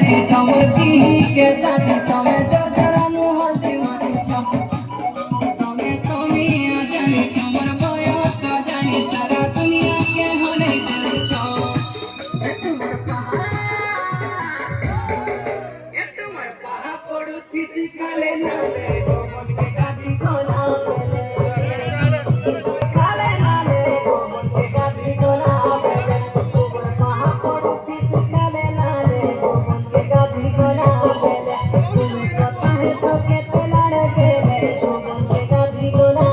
साची तमती के साची तमे जरजरानु हल्दी मानिछ तमे सोनिया जानी तमर बयस जानी सारा दुनिया के हने दिलछ तुम्हार पहा पड़ू थी सिखाले नाले गोमन के गादी गोला काले नाले गोमन के गादी गोला तुम्हार पहा पड़ू थी सिखाले नाले गोमन के गादी गोला तुम्हें कथा है सबके तलाड़ गेले गोमन के गादी गोला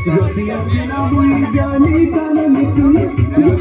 Rosy, I'm gonna be Johnny,